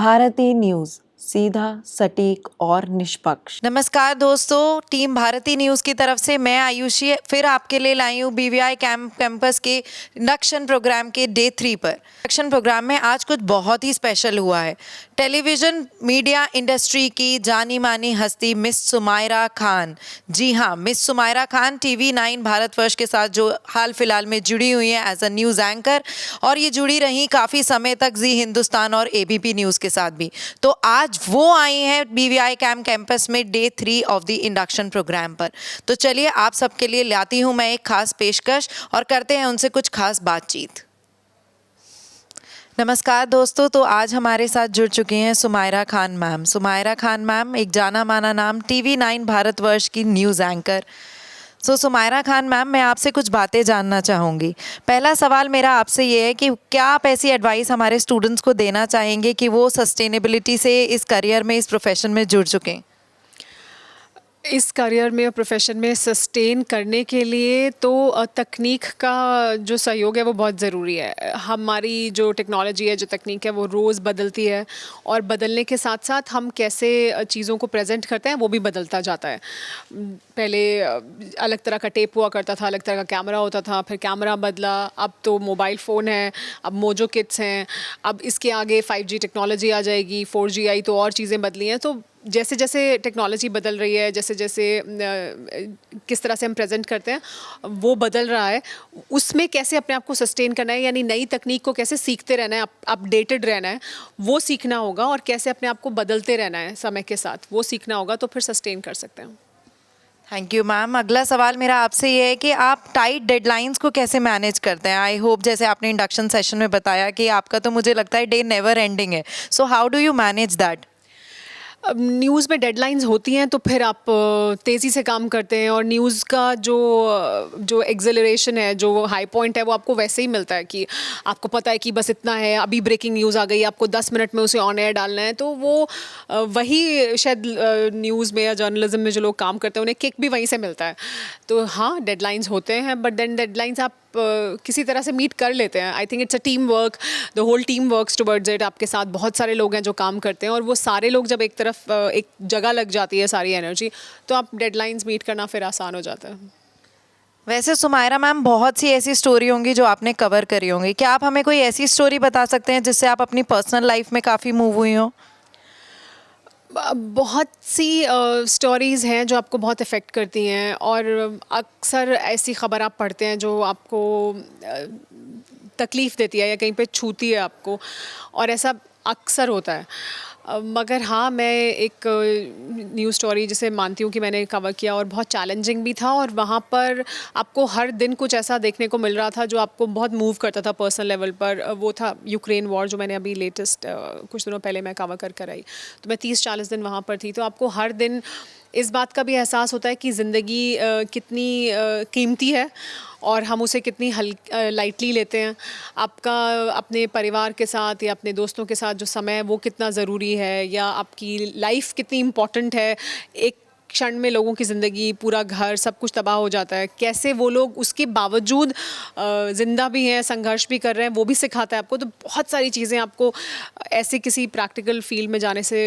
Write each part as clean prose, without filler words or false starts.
Bharti news, सीधा, सटीक और निष्पक्ष। नमस्कार दोस्तों, टीम भारती न्यूज़ की तरफ से मैं आयुषी फिर आपके लिए लाई हूँ बीवीआई कैंपस के इंडक्शन प्रोग्राम के डे 3 पर। इंडक्शन प्रोग्राम में आज कुछ बहुत ही स्पेशल हुआ है। टेलीविज़न मीडिया इंडस्ट्री की जानी मानी हस्ती मिस सुमायरा खान, जी हाँ, मिस सुमायरा खान TV9 भारतवर्ष के साथ जो हाल फिलहाल में जुड़ी हुई हैं एज अ न्यूज़ एंकर, और ये जुड़ी रही काफ़ी समय तक जी हिंदुस्तान और ABP न्यूज़ के साथ भी। तो आज वो आई हैं BVI कैंपस में day 3 of the induction program पर। तो चलिए आप सबके लिए लाती हूँ मैं एक खास पेशकश और करते हैं उनसे कुछ खास बातचीत। नमस्कार दोस्तों, तो आज हमारे साथ जुड़ चुकी हैं सुमायरा खान मैम। सुमायरा खान मैम एक जाना माना नाम, TV9 भारतवर्ष की news anchor. Sumaira Khan ma'am, मैं आपसे कुछ बातें जानना चाहूँगी। पहला सवाल मेरा आपसे ये है कि क्या आप ऐसी एडवाइस हमारे स्टूडेंट्स को देना चाहेंगे कि वो सस्टेनेबिलिटी से इस करियर में, इस प्रोफेशन में जुड़ चुके? इस करियर में और प्रोफेशन में सस्टेन करने के लिए तो तकनीक का जो सहयोग है वो बहुत ज़रूरी है। हमारी जो टेक्नोलॉजी है, जो तकनीक है, वो रोज़ बदलती है और बदलने के साथ साथ हम कैसे चीज़ों को प्रेजेंट करते हैं वो भी बदलता जाता है। पहले अलग तरह का टेप हुआ करता था, अलग तरह का कैमरा होता था, फिर कैमरा बदला, अब तो मोबाइल फ़ोन है, अब मोजो किट्स हैं, अब इसके आगे 5G टेक्नोलॉजी आ जाएगी, 4G आई तो और चीज़ें बदली हैं। तो जैसे जैसे टेक्नोलॉजी बदल रही है, जैसे जैसे किस तरह से हम प्रेजेंट करते हैं वो बदल रहा है। उसमें कैसे अपने आप को सस्टेन करना है, यानी नई तकनीक को कैसे सीखते रहना है, अपडेटेड रहना है, वो सीखना होगा, और कैसे अपने आप को बदलते रहना है समय के साथ, वो सीखना होगा, तो फिर सस्टेन कर सकते हैं। Thank you ma'am. अगला सवाल मेरा आपसे ये है कि आप टाइट डेडलाइंस को कैसे मैनेज करते हैं? आई होप, जैसे आपने इंडक्शन सेशन में बताया कि आपका तो मुझे लगता है डे नेवर एंडिंग है, so how do you manage that? अब न्यूज़ में डेडलाइंस होती हैं तो फिर आप तेज़ी से काम करते हैं, और न्यूज़ का जो एक्सेलरेशन है, जो हाई पॉइंट है, वो आपको वैसे ही मिलता है कि आपको पता है कि बस इतना है, अभी ब्रेकिंग न्यूज़ आ गई, आपको 10 मिनट में उसे ऑन एयर डालना है। तो वो वही शायद न्यूज़ में या जर्नलिज्म में जो लोग काम करते हैं उन्हें किक भी वहीं से मिलता है। तो हाँ, डेडलाइंस होते हैं, बट देन डेडलाइंस आप किसी तरह से मीट कर लेते हैं। I think it's a team work, the whole team works towards it. आपके साथ बहुत सारे लोग हैं जो काम करते हैं, और वो सारे लोग जब एक तरफ एक जगह लग जाती है सारी एनर्जी, तो आप डेडलाइंस मीट करना फिर आसान हो जाता है। वैसे सुमायरा मैम, बहुत सी ऐसी स्टोरी होंगी जो आपने कवर करी होंगी। क्या आप हमें कोई ऐसी स्टोरी बता सकते हैं जिससे आप अपनी पर्सनल लाइफ में काफ़ी मूव हुई हो? बहुत सी स्टोरीज़ हैं जो आपको बहुत इफ़ेक्ट करती हैं, और अक्सर ऐसी ख़बर आप पढ़ते हैं जो आपको तकलीफ़ देती है या कहीं पे छूती है आपको, और ऐसा अक्सर होता है। मगर हाँ, मैं एक न्यूज़ स्टोरी जिसे मानती हूँ कि मैंने कवर किया, और बहुत चैलेंजिंग भी था, और वहाँ पर आपको हर दिन कुछ ऐसा देखने को मिल रहा था जो आपको बहुत मूव करता था पर्सनल लेवल पर। वो था यूक्रेन वॉर, जो मैंने अभी लेटेस्ट कुछ दिनों पहले मैं कवर कर आई। तो मैं 30-40 दिन वहाँ पर थी। तो आपको हर दिन इस बात का भी एहसास होता है कि ज़िंदगी कितनी कीमती है, और हम उसे कितनी लाइटली लेते हैं। आपका अपने परिवार के साथ या अपने दोस्तों के साथ जो समय है वो कितना ज़रूरी है, या आपकी लाइफ कितनी इम्पॉर्टेंट है। एक क्षण में लोगों की ज़िंदगी, पूरा घर, सब कुछ तबाह हो जाता है। कैसे वो लोग उसके बावजूद ज़िंदा भी हैं, संघर्ष भी कर रहे हैं, वो भी सिखाता है आपको। तो बहुत सारी चीज़ें आपको ऐसे किसी प्रैक्टिकल फील्ड में जाने से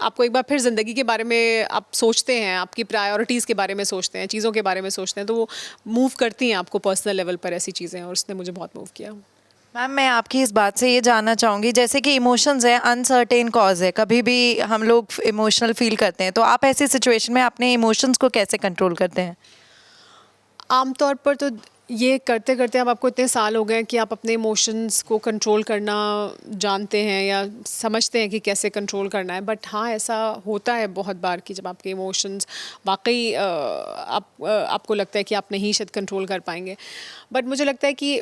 आपको एक बार फिर ज़िंदगी के बारे में आप सोचते हैं, आपकी प्रायोरिटीज़ के बारे में सोचते हैं, चीज़ों के बारे में सोचते हैं, तो वो मूव करती हैं आपको पर्सनल लेवल पर ऐसी चीज़ें, और उसने मुझे बहुत मूव किया। मैम, मैं आपकी इस बात से ये जानना चाहूँगी, जैसे कि इमोशंस है, अनसर्टेन कॉज है, कभी भी हम लोग इमोशनल फील करते हैं, तो आप ऐसी सिचुएशन में अपने इमोशंस को कैसे कंट्रोल करते हैं? आमतौर पर तो ये करते करते अब आपको इतने साल हो गए हैं कि आप अपने इमोशंस को कंट्रोल करना जानते हैं, या समझते हैं कि कैसे कंट्रोल करना है। बट हाँ, ऐसा होता है बहुत बार कि जब आपके इमोशंस वाकई आपको लगता है कि आप नहीं शायद कंट्रोल कर पाएंगे। बट मुझे लगता है कि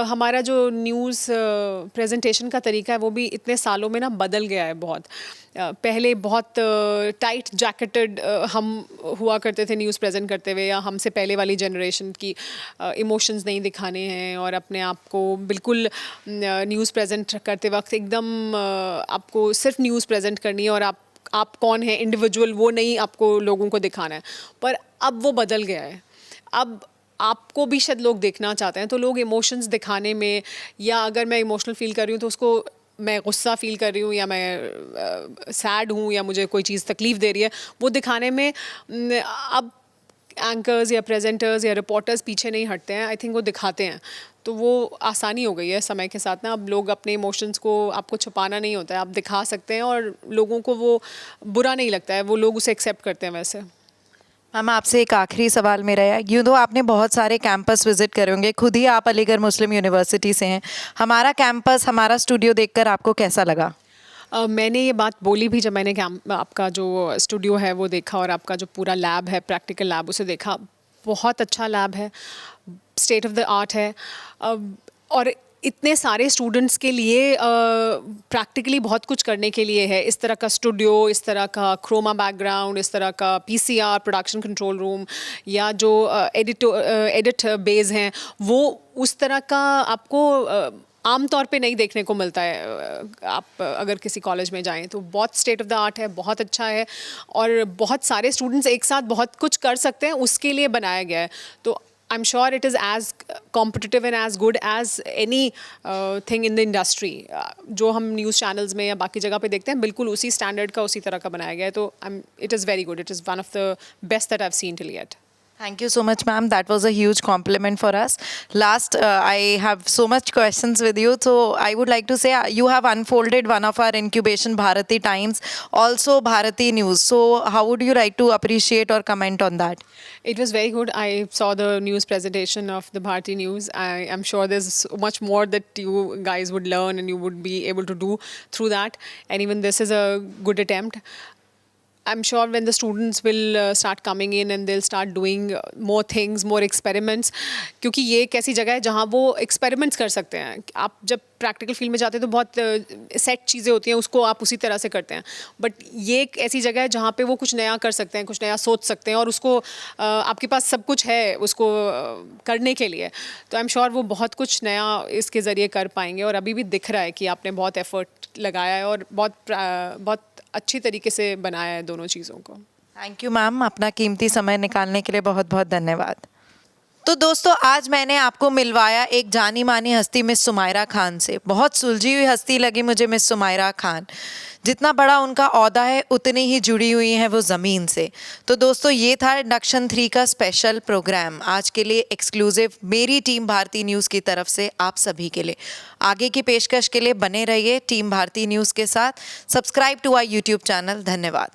हमारा जो न्यूज़ प्रेजेंटेशन का तरीका है वो भी इतने सालों में ना बदल गया है बहुत। पहले बहुत टाइट जैकेटेड हम हुआ करते थे न्यूज़ प्रेजेंट करते हुए, या हमसे पहले वाली जनरेशन की इमोशंस नहीं दिखाने हैं, और अपने आप को बिल्कुल न्यूज़ प्रेजेंट करते वक्त एकदम आपको सिर्फ न्यूज़ प्रेजेंट करनी है, और आप कौन हैं इंडिविजुअल, वो नहीं आपको लोगों को दिखाना है। पर अब वो बदल गया है। अब आपको भी शायद लोग देखना चाहते हैं, तो लोग इमोशंस दिखाने में, या अगर मैं इमोशनल फील कर रही हूँ तो उसको मैं गुस्सा फील कर रही हूँ या मैं सैड हूँ या मुझे कोई चीज़ तकलीफ़ दे रही है, वो दिखाने में अब एंकर्स या प्रेजेंटर्स या रिपोर्टर्स पीछे नहीं हटते हैं, आई थिंक वो दिखाते हैं। तो वो आसानी हो गई है समय के साथ ना, अब लोग अपने इमोशंस को, आपको छुपाना नहीं होता है, आप दिखा सकते हैं और लोगों को वो बुरा नहीं लगता है, वो लोग उसे एक्सेप्ट करते हैं वैसे। मैम आपसे एक आखिरी सवाल मेरा है, यूँ तो आपने बहुत सारे कैंपस विजिट करे होंगे, खुद ही आप अलीगढ़ मुस्लिम यूनिवर्सिटी से हैं, हमारा कैंपस, हमारा स्टूडियो देखकर आपको कैसा लगा? मैंने ये बात बोली भी जब मैंने आपका जो स्टूडियो है वो देखा और आपका जो पूरा लैब है, प्रैक्टिकल लैब, उसे देखा। बहुत अच्छा लैब है, स्टेट ऑफ द आर्ट है, और इतने सारे स्टूडेंट्स के लिए प्रैक्टिकली बहुत कुछ करने के लिए है। इस तरह का स्टूडियो, इस तरह का क्रोमा बैकग्राउंड, इस तरह का पीसीआर प्रोडक्शन कंट्रोल रूम, या जो एडिट बेस हैं, वो उस तरह का आपको आम तौर पे नहीं देखने को मिलता है। आप अगर किसी कॉलेज में जाएं तो बहुत स्टेट ऑफ द आर्ट है, बहुत अच्छा है, और बहुत सारे स्टूडेंट्स एक साथ बहुत कुछ कर सकते हैं, उसके लिए बनाया गया है। तो I am sure it is as competitive and as good as anything in the industry. जो हम न्यूज़ चैनल्स में या बाकी जगह पे देखते हैं, बिल्कुल उसी स्टैंडर्ड का, उसी तरह का बनाया गया है। तो it is very good, it is one of the best that I have seen till yet. Thank you so much, ma'am. That was a huge compliment for us. Last, I have so much questions with you. So I would like to say you have unfolded one of our incubation Bharati Times, also Bharati News. So how would you like to appreciate or comment on that? It was very good. I saw the news presentation of the Bharati News. I am sure there's so much more that you guys would learn and you would be able to do through that. And even this is a good attempt. I'm sure when the students will start coming in and they'll start doing more things, more experiments, क्योंकि ये एक ऐसी जगह है जहाँ वो experiments कर सकते हैं। आप जब प्रैक्टिकल फील्ड में जाते हैं तो बहुत सेट चीज़ें होती हैं, उसको आप उसी तरह से करते हैं, बट ये एक ऐसी जगह है जहाँ पे वो कुछ नया कर सकते हैं, कुछ नया सोच सकते हैं, और उसको आपके पास सब कुछ है उसको करने के लिए। तो आई एम श्योर वो बहुत कुछ नया इसके ज़रिए कर पाएंगे, और अभी भी दिख रहा है कि आपने बहुत एफर्ट लगाया है और बहुत अच्छी तरीके से बनाया है दोनों चीज़ों को। थैंक यू मैम, अपना कीमती समय निकालने के लिए बहुत बहुत धन्यवाद। तो दोस्तों, आज मैंने आपको मिलवाया एक जानी मानी हस्ती मिस सुमायरा खान से। बहुत सुलझी हुई हस्ती लगी मुझे मिस सुमायरा खान। जितना बड़ा उनका ओहदा है उतनी ही जुड़ी हुई हैं वो ज़मीन से। तो दोस्तों, ये था इंडक्शन 3 का स्पेशल प्रोग्राम, आज के लिए एक्सक्लूसिव मेरी टीम भारती न्यूज़ की तरफ से आप सभी के लिए। आगे की पेशकश के लिए बने रहिए टीम भारती न्यूज़ के साथ। Subscribe to our YouTube channel. धन्यवाद।